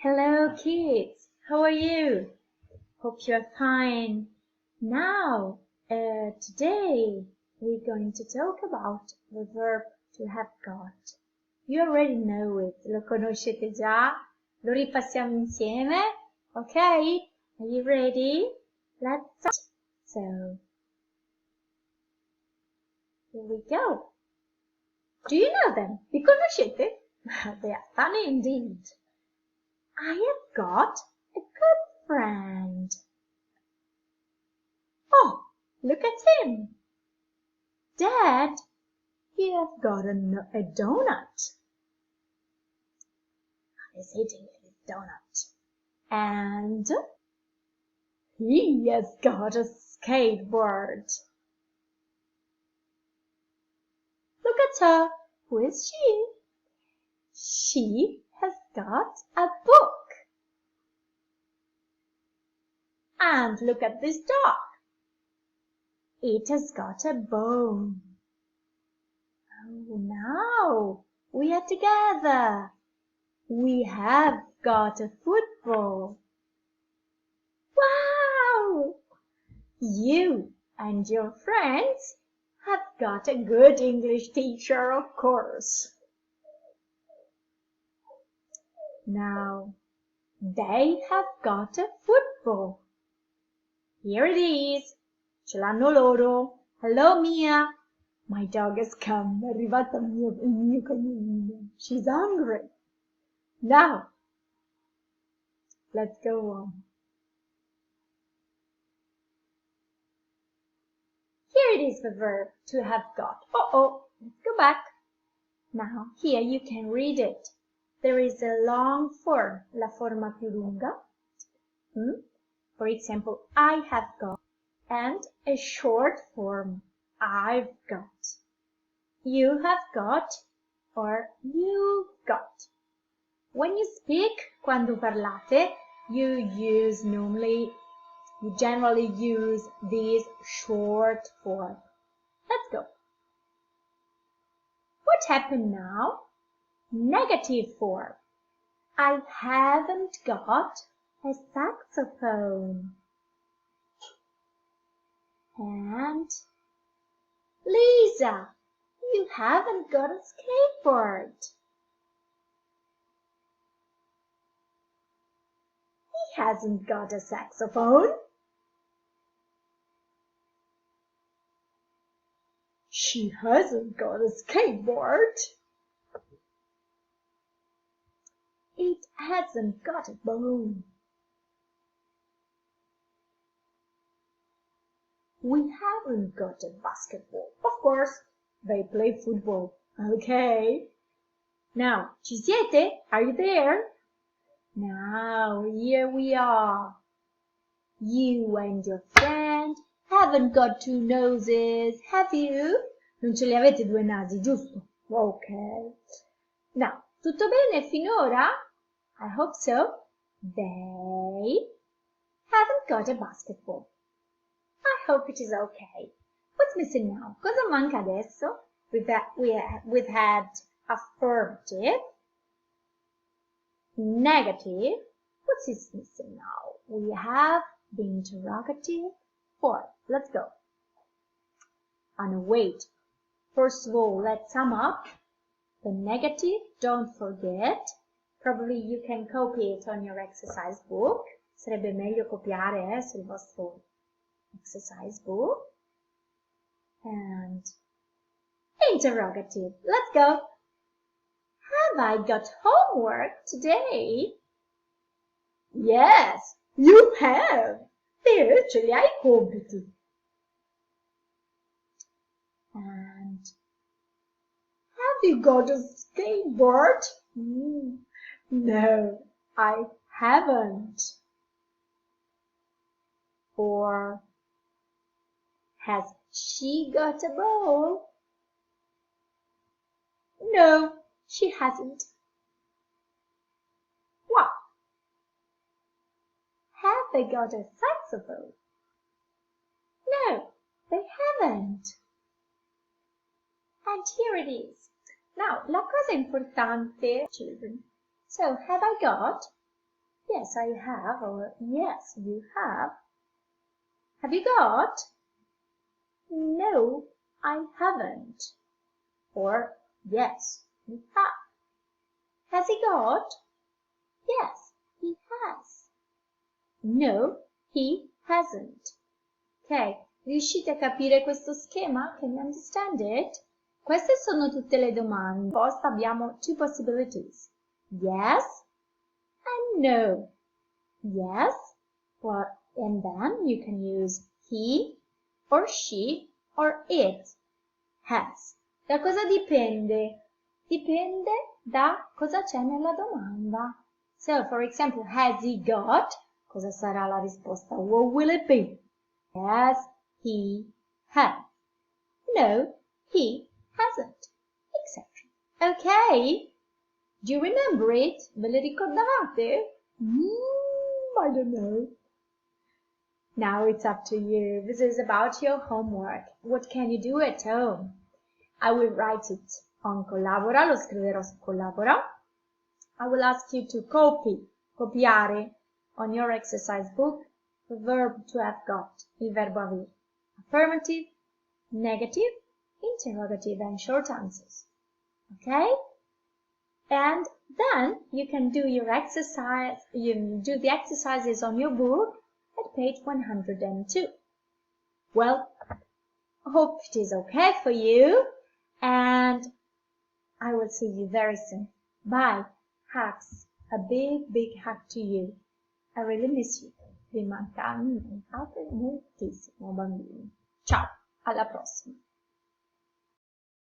Hello kids, how are you? Hope you're fine. Now, today we're going to talk about the verb to have got. You already know it, lo conoscete già? Lo ripassiamo insieme? Ok? Are you ready? Let's start. So, here we go. Do you know them? Li conoscete? They are funny indeed. I have got a good friend. Oh, look at him. Dad, he has got a donut. He's eating his donut. And he has got a skateboard. Look at her. Who is she? She has got a book. And look at this dog. It has got a bone. Oh, now we are together. We have got a football. Wow! You and your friends have got a good English teacher, of course. Now, they have got a football. Here it is. Ce l'hanno loro. Hello, Mia. My dog has come. È arrivato il mio cagnolino. She's hungry. Now, let's go on. Here it is the verb to have got. Let's go back. Now, here you can read it. There is a long form, la forma più lunga. For example, I have got. And a short form, I've got. You have got or you've got. When you speak, quando parlate, you generally use this short form. Let's go. What happened now? Negative form. I haven't got a saxophone. And Lisa, you haven't got a skateboard. He hasn't got a saxophone. She hasn't got a skateboard. It hasn't got a bone. We haven't got a basketball. Of course, they play football. Okay. Now, ci siete? Are you there? Now, here we are. You and your friend haven't got two noses, have you? Non ce li avete due nasi, giusto? Ok. Now, tutto bene finora? I hope so. They haven't got a basketball. I hope it is okay. What's missing now? Cosa manca adesso? We've had affirmative, negative. What's missing now? We have the interrogative form. Let's go. Wait. First of all, let's sum up. The negative, don't forget. Probably you can copy it on your exercise book. Sarebbe meglio copiare sul vostro exercise book. And interrogative. Let's go. Have I got homework today? Yes, you have. There, ce li hai i compiti. And have you got a skateboard? No, I haven't. Or has she got a ball? No, she hasn't. What? Have they got a saxophone? No, they haven't. And here it is. Now, la cosa importante, children. So, have I got? Yes, I have, or yes, you have. Have you got? No, I haven't. Or yes, you have. Has he got? Yes, he has. No, he hasn't. Ok, riuscite a capire questo schema? Can you understand it? Queste sono tutte le domande. Posta abbiamo two possibilities. Yes and no. Yes, and then you can use he or she or it has. Da cosa dipende? Dipende da cosa c'è nella domanda. So, for example, has he got? Cosa sarà la risposta? What will it be? Yes, he has. No, he hasn't, etc. Okay? Do you remember it? Ve le ricordavate? I don't know. Now it's up to you. This is about your homework. What can you do at home? I will write it on Collabora, lo scriverò su Collabora. I will ask you to copiare on your exercise book the verb to have got, il verbo avere. Affirmative, negative, interrogative and short answers. Okay? And then you can do your exercise, you do the exercises on your book at page 102. Well, I hope it is okay for you, and I will see you very soon. Bye. Hugs. A big, big hug to you. I really miss you. Vi mancate moltissimo, bambini. Ciao, alla prossima.